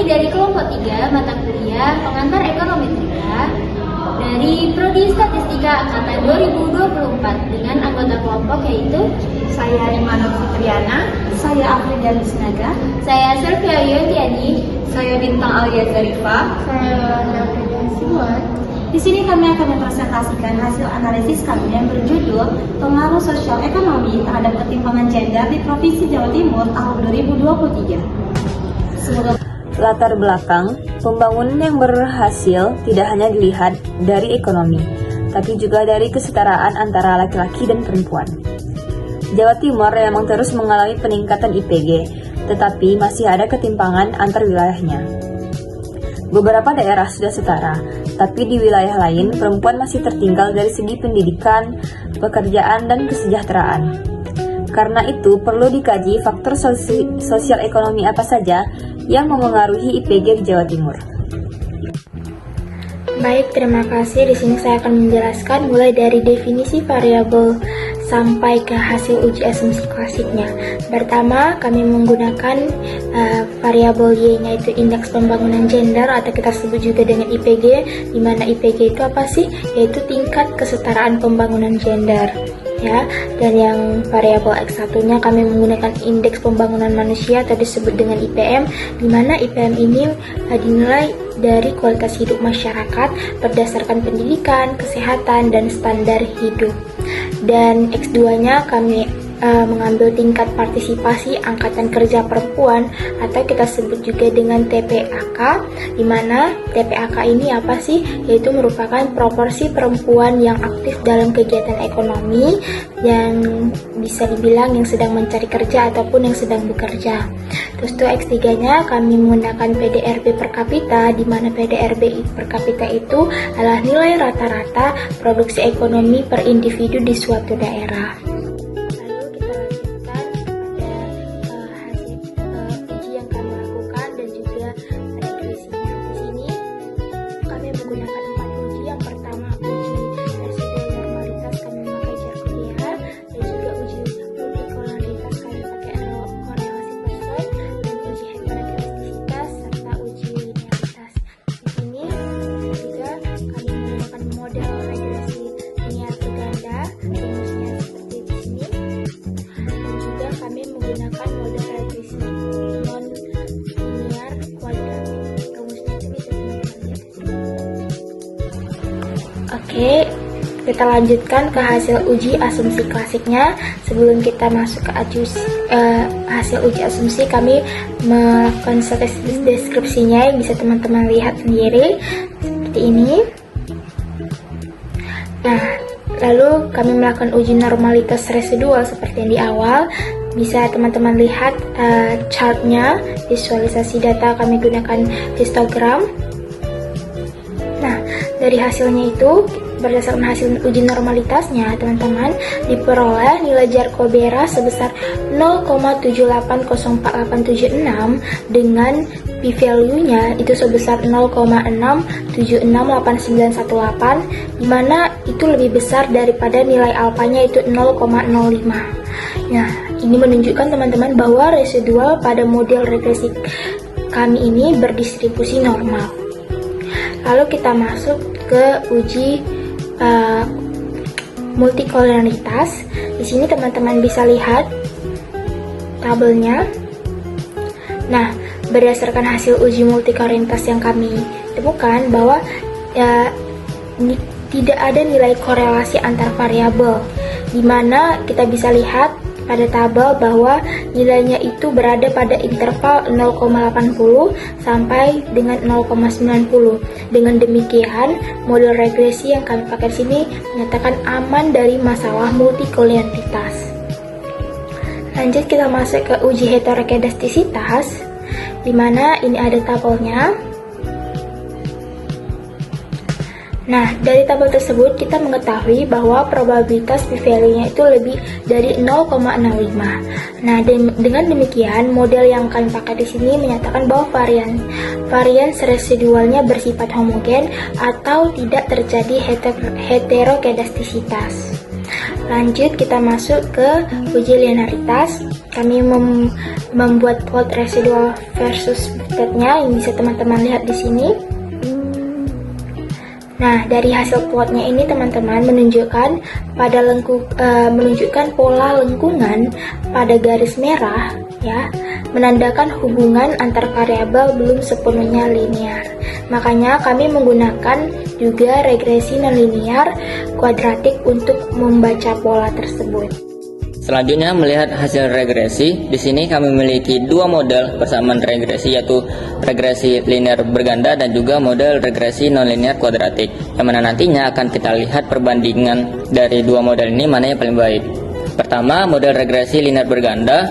Kami dari kelompok 3 mata kuliah pengantar ekonometria dari Prodi Statistika Angkatan 2024 dengan anggota kelompok yaitu Saya Imano Fitriana, saya Afrida Misnaga, saya Selvia Yontiani, saya Bintang Alia Zarifa, saya David Siwan. Di sini kami akan mempresentasikan hasil analisis kami yang berjudul Pengaruh Sosial Ekonomi terhadap Ketimpangan Gender di Provinsi Jawa Timur tahun 2023. Semoga Latar belakang pembangunan yang berhasil tidak hanya dilihat dari ekonomi, tapi juga dari kesetaraan antara laki-laki dan perempuan. Jawa Timur memang terus mengalami peningkatan IPG, tetapi masih ada ketimpangan antar wilayahnya. Beberapa daerah sudah setara, tapi di wilayah lain perempuan masih tertinggal dari segi pendidikan, pekerjaan, dan kesejahteraan. Karena itu, perlu dikaji faktor sosial ekonomi apa saja yang memengaruhi IPG di Jawa Timur. Baik, terima kasih. Di sini saya akan menjelaskan mulai dari definisi variabel sampai ke hasil uji asumsi klasiknya. Pertama, kami menggunakan variabel Y-nya itu indeks pembangunan gender atau kita sebut juga dengan IPG, di mana IPG itu apa sih? Yaitu tingkat kesetaraan pembangunan gender. Ya, dan yang variabel X1-nya kami menggunakan indeks pembangunan manusia atau disebut dengan IPM, di mana IPM ini dinilai dari kualitas hidup masyarakat berdasarkan pendidikan, kesehatan, dan standar hidup. Dan X2-nya kami mengambil tingkat partisipasi angkatan kerja perempuan atau kita sebut juga dengan TPAK, di mana TPAK ini apa sih? Yaitu merupakan proporsi perempuan yang aktif dalam kegiatan ekonomi yang bisa dibilang yang sedang mencari kerja ataupun yang sedang bekerja. Terus tuh X3-nya kami menggunakan PDRB per kapita, di mana PDRB per kapita itu adalah nilai rata-rata produksi ekonomi per individu di suatu daerah. Oke, kita lanjutkan ke hasil uji asumsi klasiknya. Sebelum kita masuk ke hasil uji asumsi, kami melakukan statistik deskripsinya yang bisa teman-teman lihat sendiri seperti ini. Nah, lalu kami melakukan uji normalitas residual seperti yang di awal. Bisa teman-teman lihat chartnya, visualisasi data kami gunakan histogram. Nah, dari hasilnya itu, berdasarkan hasil uji normalitasnya, teman-teman diperoleh nilai Jarkobera sebesar 0,780486 dengan p-value-nya itu sebesar 0,6768918, di mana itu lebih besar daripada nilai alfanya itu 0,05. Nah, ini menunjukkan teman-teman bahwa residual pada model regresi kami ini berdistribusi normal. Lalu kita masuk ke uji multikolonialitas. Di sini teman-teman bisa lihat tabelnya. Nah, berdasarkan hasil uji multikolonialitas yang kami temukan bahwa tidak ada nilai korelasi antar variabel, di mana kita bisa lihat pada tabel bahwa nilainya itu berada pada interval 0,80 sampai dengan 0,90. Dengan demikian, model regresi yang kami pakai di sini menyatakan aman dari masalah multikolonialitas. Lanjut kita masuk ke uji heterokedastisitas, di mana ini ada tabelnya. Nah, dari tabel tersebut kita mengetahui bahwa probabilitas p-value-nya itu lebih dari 0,65. Nah, dengan demikian model yang kami pakai di sini menyatakan bahwa varian residualnya bersifat homogen atau tidak terjadi heterokedastisitas. Lanjut kita masuk ke uji linearitas. kami membuat plot residual versus state-nya yang bisa teman-teman lihat di sini. Nah, dari hasil plotnya ini teman-teman menunjukkan pola lengkungan pada garis merah, ya, menandakan hubungan antar variabel belum sepenuhnya linear. Makanya kami menggunakan juga regresi nonlinear kuadratik untuk membaca pola tersebut. Selanjutnya melihat hasil regresi. Di sini kami memiliki dua model persamaan regresi, yaitu regresi linear berganda dan juga model regresi nonlinear kuadratik, yang mana nantinya akan kita lihat perbandingan dari dua model ini mana yang paling baik. Pertama, model regresi linear berganda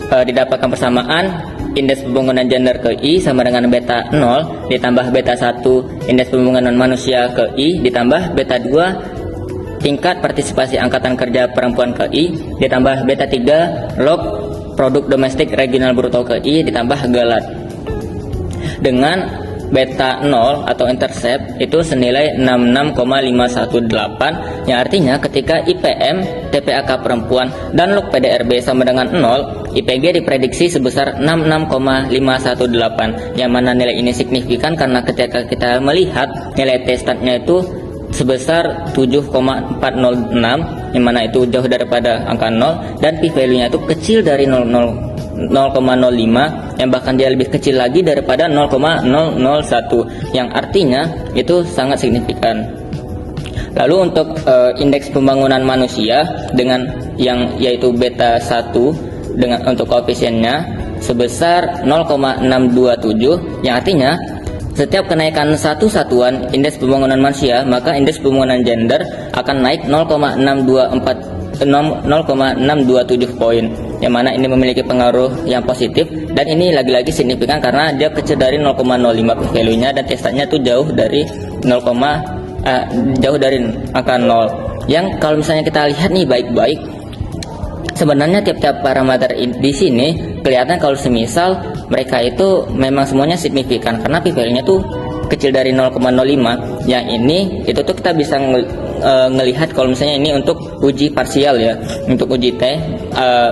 didapatkan persamaan indeks pembangunan gender ke I sama dengan beta 0 ditambah beta 1 indeks pembangunan manusia ke I ditambah beta 2 tingkat partisipasi angkatan kerja perempuan ke I ditambah beta 3 log produk domestik regional bruto ke I ditambah galat. Dengan beta 0 atau intercept itu senilai 66,518, yang artinya ketika IPM, TPAK perempuan dan log PDRB sama dengan 0, IPG diprediksi sebesar 66,518, yang mana nilai ini signifikan karena ketika kita melihat nilai T-statnya itu sebesar 7,406, yang mana itu jauh daripada angka 0, dan p-value-nya itu kecil dari 0,05, yang bahkan dia lebih kecil lagi daripada 0,001, yang artinya itu sangat signifikan. Lalu untuk indeks pembangunan manusia dengan yang yaitu beta 1 dengan untuk koefisiennya sebesar 0,627, yang artinya setiap kenaikan satu satuan indeks pembangunan manusia, maka indeks pembangunan gender akan naik 0,627 poin, yang mana ini memiliki pengaruh yang positif, dan ini lagi-lagi signifikan karena dia kecil dari 0,05 value-nya, dan testanya itu jauh dari jauh dari angka 0. Yang kalau misalnya kita lihat nih baik-baik, sebenarnya tiap-tiap parameter di sini kelihatan kalau semisal mereka itu memang semuanya signifikan karena p-value-nya tuh kecil dari 0,05. Yang ini itu tuh kita bisa ngelihat kalau misalnya ini untuk uji parsial ya, untuk uji T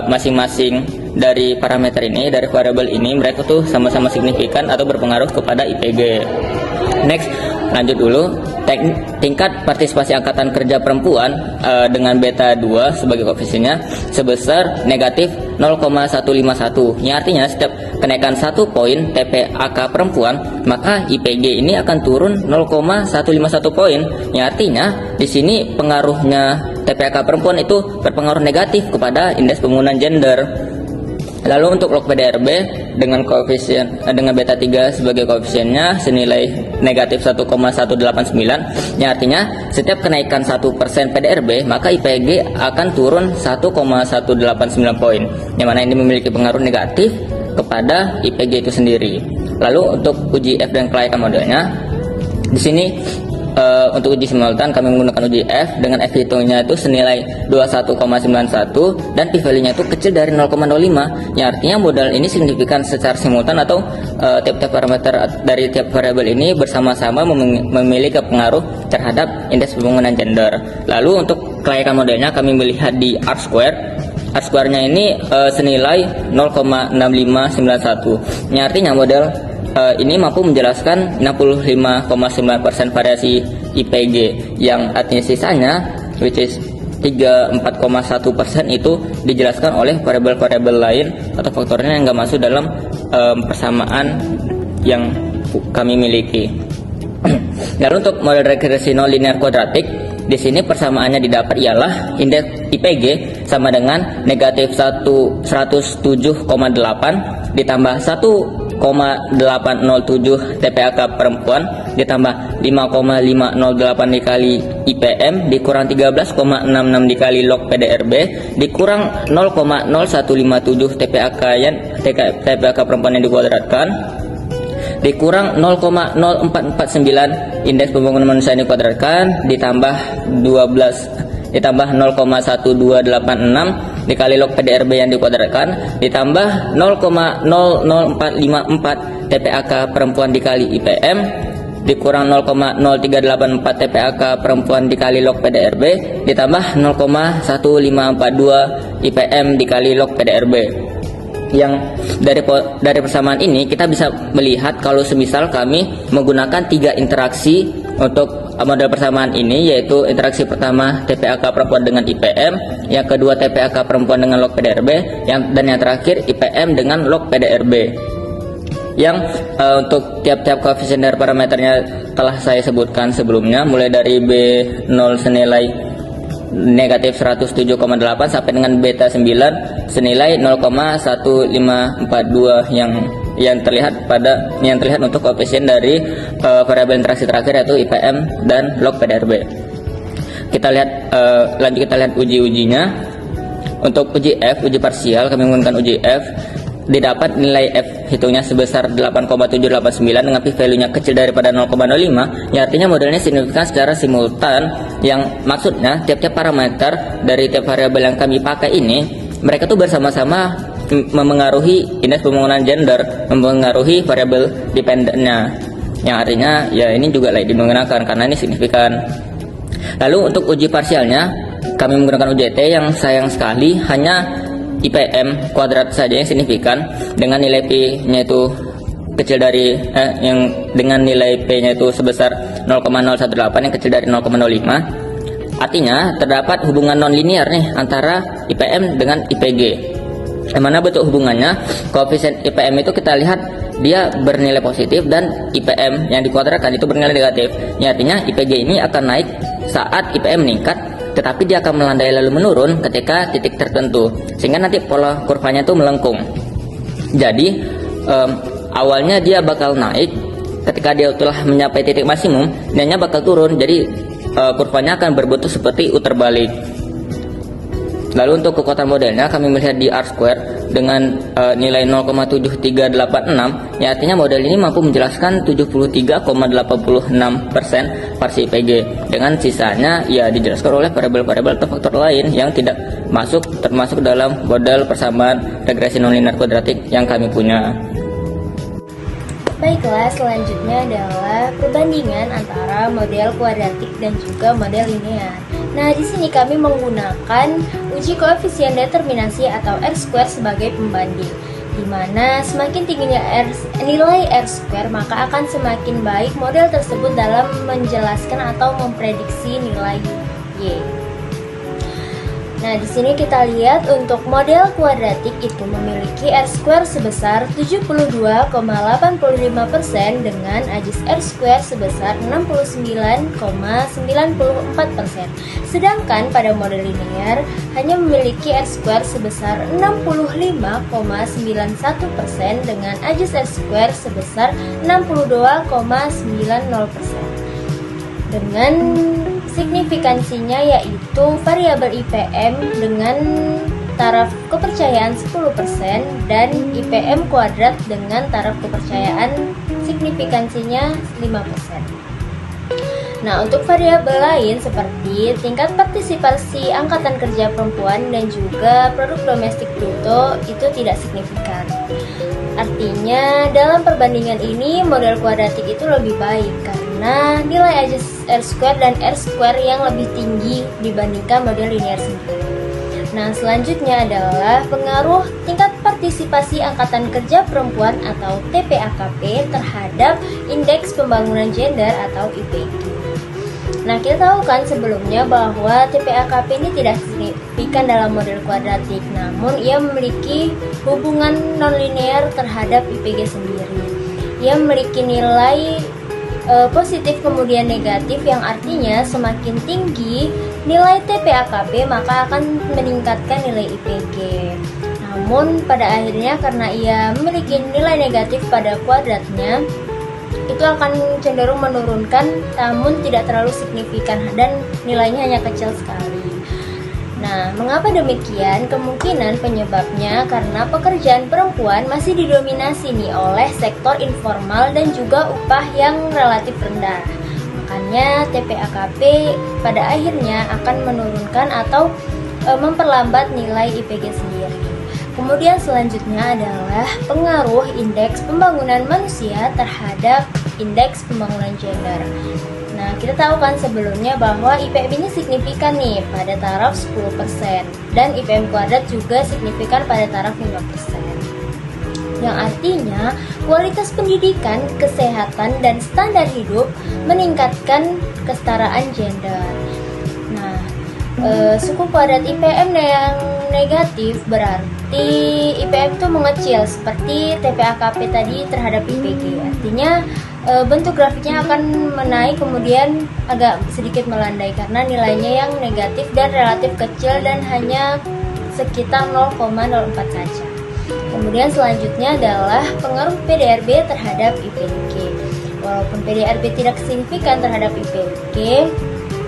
masing-masing dari parameter ini, dari variabel ini, mereka tuh sama-sama signifikan atau berpengaruh kepada IPG. Next, lanjut dulu. Tingkat partisipasi angkatan kerja perempuan dengan beta 2 sebagai koefisiennya sebesar negatif 0,151, yang artinya setiap kenaikan 1 poin TPAK perempuan, maka IPG ini akan turun 0,151 poin, yang artinya di sini pengaruhnya TPAK perempuan itu berpengaruh negatif kepada indeks pembangunan gender. Lalu untuk log PDRB dengan koefisien dengan beta 3 sebagai koefisiennya senilai negatif 1,189, yang artinya setiap kenaikan 1% PDRB maka IPG akan turun 1,189 poin, yang mana ini memiliki pengaruh negatif kepada IPG itu sendiri. Lalu untuk uji F dan kelayakan modelnya, di sini untuk uji simultan kami menggunakan uji F dengan F hitungnya itu senilai 21,91 dan p-value-nya itu kecil dari 0,05, yang artinya model ini signifikan secara simultan atau tiap-tiap parameter dari tiap variabel ini bersama-sama memiliki pengaruh terhadap indeks pembangunan gender. Lalu untuk kelayakan modelnya kami melihat di R-square. R-square-nya ini senilai 0,6591, yang artinya model ini mampu menjelaskan 65,9% variasi IPG, yang artinya sisanya which is 34,1% itu dijelaskan oleh variabel-variabel lain atau faktornya yang nggak masuk dalam persamaan yang kami miliki. Lalu untuk model regresi nonlinear kuadratik, di sini persamaannya didapat ialah indeks IPG sama dengan negatif 107,8 ditambah 1,807 TPAK perempuan ditambah 5,508 dikali IPM dikurang 13,66 dikali log PDRB dikurang 0,0157 TPAK perempuan yang dikuadratkan dikurang 0,0449 indeks pembangunan manusia yang dikuadratkan ditambah 0,1286 dikali log PDRB yang dikuadratkan ditambah 0,00454 TPAK perempuan dikali IPM dikurang 0,0384 TPAK perempuan dikali log PDRB ditambah 0,1542 IPM dikali log PDRB. Yang dari persamaan ini kita bisa melihat kalau semisal kami menggunakan 3 interaksi untuk model persamaan ini, yaitu interaksi pertama TPAK perempuan dengan IPM, yang kedua TPAK perempuan dengan log PDRB, dan yang terakhir IPM dengan log PDRB. Yang untuk tiap-tiap koefisien dari parameternya telah saya sebutkan sebelumnya, mulai dari B0 senilai negatif 107,8 sampai dengan beta 9 senilai 0,1542 yang terlihat untuk koefisien dari variabel interaksi terakhir, yaitu IPM dan log PDRB. Kita lihat uji-ujinya. Untuk uji F, uji parsial, kami menggunakan uji F. Didapat nilai F hitungnya sebesar 8,789 dengan p-value-nya kecil daripada 0,05, yang artinya modelnya signifikan secara simultan, yang maksudnya tiap-tiap parameter dari tiap variabel yang kami pakai ini, mereka tuh bersama-sama memengaruhi indeks pembangunan gender, memengaruhi variabel dependennya, yang artinya ya ini juga layak digunakan karena ini signifikan. Lalu untuk uji parsialnya, kami menggunakan UJT yang sayang sekali hanya IPM kuadrat saja yang signifikan, dengan nilai P-nya itu kecil dari yang dengan nilai P-nya itu sebesar 0,018 yang kecil dari 0,05. Artinya terdapat hubungan non-linear nih antara IPM dengan IPG. Yang mana bentuk hubungannya? Koefisien IPM itu kita lihat dia bernilai positif dan IPM yang dikuadratkan itu bernilai negatif. Yang artinya IPG ini akan naik saat IPM meningkat, tetapi dia akan melandai lalu menurun ketika titik tertentu, sehingga nanti pola kurvanya itu melengkung. Jadi awalnya dia bakal naik, ketika dia telah mencapai titik maksimum nilainya bakal turun, jadi kurvanya akan berbentuk seperti U terbalik. Lalu untuk kekuatan modelnya kami melihat di R-square dengan nilai 0,7386, ya artinya model ini mampu menjelaskan 73,86% parsi IPG, dengan sisanya ya dijelaskan oleh variabel-variabel atau faktor lain yang tidak termasuk dalam model persamaan regresi nonlinear kuadratik yang kami punya. Baiklah, selanjutnya adalah perbandingan antara model kuadratik dan juga model linear. Nah, di sini kami menggunakan uji koefisien determinasi atau R-square sebagai pembanding, di mana semakin tingginya nilai R-square maka akan semakin baik model tersebut dalam menjelaskan atau memprediksi nilai Y. Nah, di sini kita lihat untuk model kuadratik itu memiliki R-square sebesar 72,85% dengan ajis R-square sebesar 69,94%. Sedangkan pada model linear hanya memiliki R-square sebesar 65,91% dengan ajis R-square sebesar 62,90%. Dengan signifikansinya yaitu variabel IPM dengan taraf kepercayaan 10% dan IPM kuadrat dengan taraf kepercayaan signifikansinya 5%. Nah, untuk variabel lain seperti tingkat partisipasi angkatan kerja perempuan dan juga produk domestik bruto itu tidak signifikan. Artinya dalam perbandingan ini model kuadratik itu lebih baik karena nilai ajis R-square dan R-square yang lebih tinggi dibandingkan model linear sendiri. Nah, selanjutnya adalah pengaruh tingkat partisipasi angkatan kerja perempuan atau TPAKP terhadap indeks pembangunan gender atau IPG. Nah, kita tahu kan sebelumnya bahwa TPAKP ini tidak signifikan dalam model kuadratik, namun ia memiliki hubungan nonlinear terhadap IPG sendiri. Ia memiliki nilai positif kemudian negatif, yang artinya semakin tinggi nilai TPAKP maka akan meningkatkan nilai IPG. Namun pada akhirnya karena ia memiliki nilai negatif pada kuadratnya, itu akan cenderung menurunkan, namun tidak terlalu signifikan dan nilainya hanya kecil sekali. Nah, mengapa demikian? Kemungkinan penyebabnya karena pekerjaan perempuan masih didominasi nih oleh sektor informal dan juga upah yang relatif rendah. Makanya TPAKP pada akhirnya akan menurunkan atau memperlambat nilai IPG sendiri. kemudian selanjutnya adalah pengaruh indeks pembangunan manusia terhadap indeks pembangunan gender. Nah, kita tahu kan sebelumnya bahwa IPM ini signifikan nih pada taraf 10% dan IPM kuadrat juga signifikan pada taraf 5%. Yang artinya kualitas pendidikan, kesehatan, dan standar hidup meningkatkan kesetaraan gender. Nah, suku kuadrat IPM yang negatif berarti IPM itu mengecil seperti TPAKP tadi terhadap IPG. Artinya bentuk grafiknya akan menaik kemudian agak sedikit melandai karena nilainya yang negatif dan relatif kecil dan hanya sekitar 0,04 saja. Kemudian selanjutnya adalah pengaruh PDRB terhadap IPG. Walaupun PDRB tidak signifikan terhadap IPG,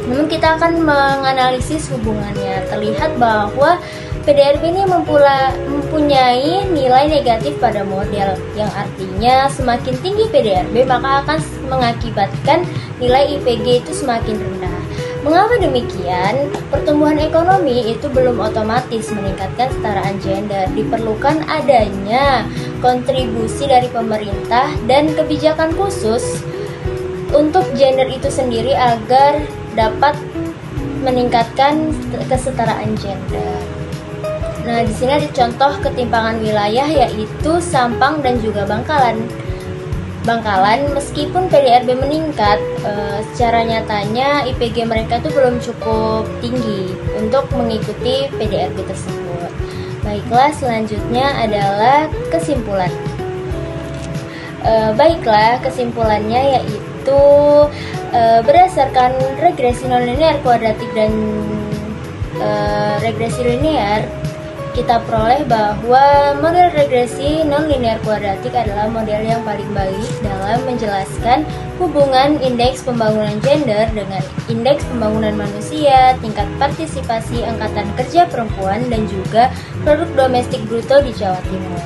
namun kita akan menganalisis hubungannya. Terlihat bahwa PDRB ini mempunyai nilai negatif pada model, yang artinya semakin tinggi PDRB maka akan mengakibatkan nilai IPG itu semakin rendah. Mengapa demikian? Pertumbuhan ekonomi itu belum otomatis meningkatkan kesetaraan gender. Diperlukan adanya kontribusi dari pemerintah dan kebijakan khusus untuk gender itu sendiri agar dapat meningkatkan kesetaraan gender. Nah, di sini ada contoh ketimpangan wilayah yaitu Sampang dan juga Bangkalan. Meskipun PDRB meningkat, secara nyatanya IPG mereka itu belum cukup tinggi untuk mengikuti PDRB tersebut. Baiklah, selanjutnya adalah kesimpulan. Kesimpulannya yaitu berdasarkan regresi nonlinear kuadratik dan regresi linear, kita peroleh bahwa model regresi nonlinear kuadratik adalah model yang paling baik dalam menjelaskan hubungan indeks pembangunan gender dengan indeks pembangunan manusia, tingkat partisipasi angkatan kerja perempuan, dan juga produk domestik bruto di Jawa Timur.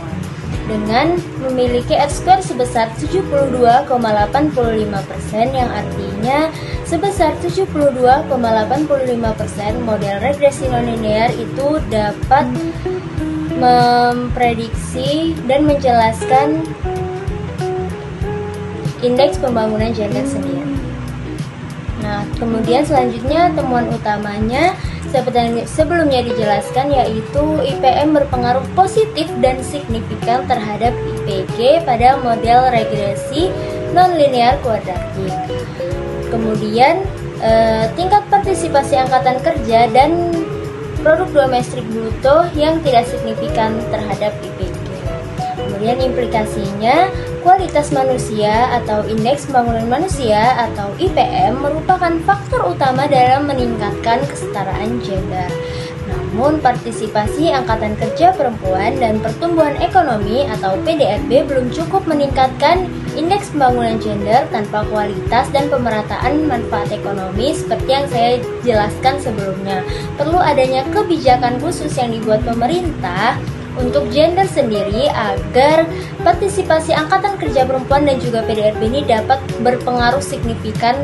Dengan memiliki R-square sebesar 72,85%, yang artinya sebesar 72,85% model regresi nonlinear itu dapat memprediksi dan menjelaskan indeks pembangunan gender sendiri. Nah, kemudian selanjutnya temuan utamanya seperti yang sebelumnya dijelaskan, yaitu IPM berpengaruh positif dan signifikan terhadap IPG pada model regresi nonlinear kuadratik. Kemudian tingkat partisipasi angkatan kerja dan produk domestik bruto yang tidak signifikan terhadap IPG. Kemudian implikasinya, kualitas manusia atau indeks pembangunan manusia atau IPM merupakan faktor utama dalam meningkatkan kesetaraan gender. Namun partisipasi angkatan kerja perempuan dan pertumbuhan ekonomi atau PDRB belum cukup meningkatkan indeks pembangunan gender tanpa kualitas dan pemerataan manfaat ekonomi seperti yang saya jelaskan sebelumnya. Perlu adanya kebijakan khusus yang dibuat pemerintah untuk gender sendiri agar partisipasi angkatan kerja perempuan dan juga PDRB ini dapat berpengaruh signifikan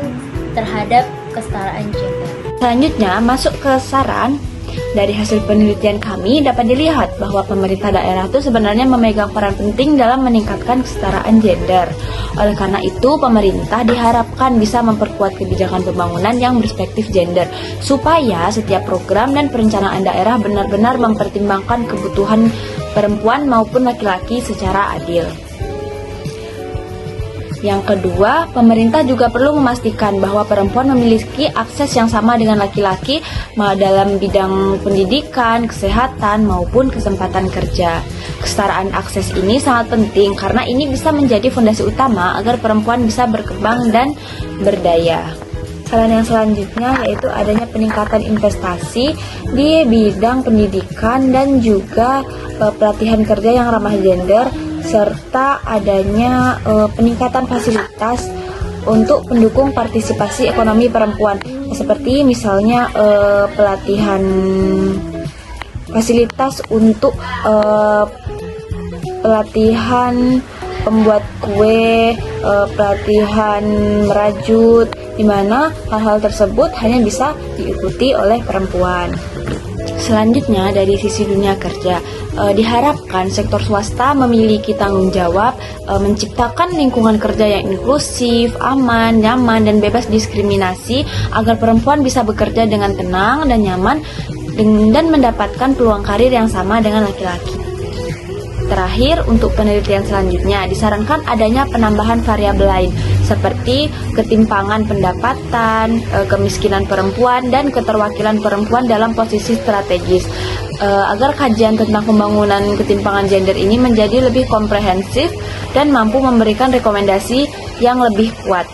terhadap kesetaraan gender. Selanjutnya, masuk ke saran. Dari hasil penelitian kami dapat dilihat bahwa pemerintah daerah itu sebenarnya memegang peran penting dalam meningkatkan kesetaraan gender. Oleh karena itu, pemerintah diharapkan bisa memperkuat kebijakan pembangunan yang berperspektif gender, supaya setiap program dan perencanaan daerah benar-benar mempertimbangkan kebutuhan perempuan maupun laki-laki secara adil. Yang kedua, pemerintah juga perlu memastikan bahwa perempuan memiliki akses yang sama dengan laki-laki dalam bidang pendidikan, kesehatan, maupun kesempatan kerja. Kesetaraan akses ini sangat penting karena ini bisa menjadi fondasi utama agar perempuan bisa berkembang dan berdaya. Saran yang selanjutnya yaitu adanya peningkatan investasi di bidang pendidikan dan juga pelatihan kerja yang ramah gender, serta adanya peningkatan fasilitas untuk pendukung partisipasi ekonomi perempuan, seperti misalnya pelatihan fasilitas untuk pelatihan pembuat kue, pelatihan merajut, di mana hal-hal tersebut hanya bisa diikuti oleh perempuan. Selanjutnya dari sisi dunia kerja, diharapkan sektor swasta memiliki tanggung jawab menciptakan lingkungan kerja yang inklusif, aman, nyaman, dan bebas diskriminasi agar perempuan bisa bekerja dengan tenang dan nyaman dan mendapatkan peluang karir yang sama dengan laki-laki. Terakhir, untuk penelitian selanjutnya, disarankan adanya penambahan variabel lain seperti ketimpangan pendapatan, kemiskinan perempuan, dan keterwakilan perempuan dalam posisi strategis, agar kajian tentang pembangunan ketimpangan gender ini menjadi lebih komprehensif dan mampu memberikan rekomendasi yang lebih kuat.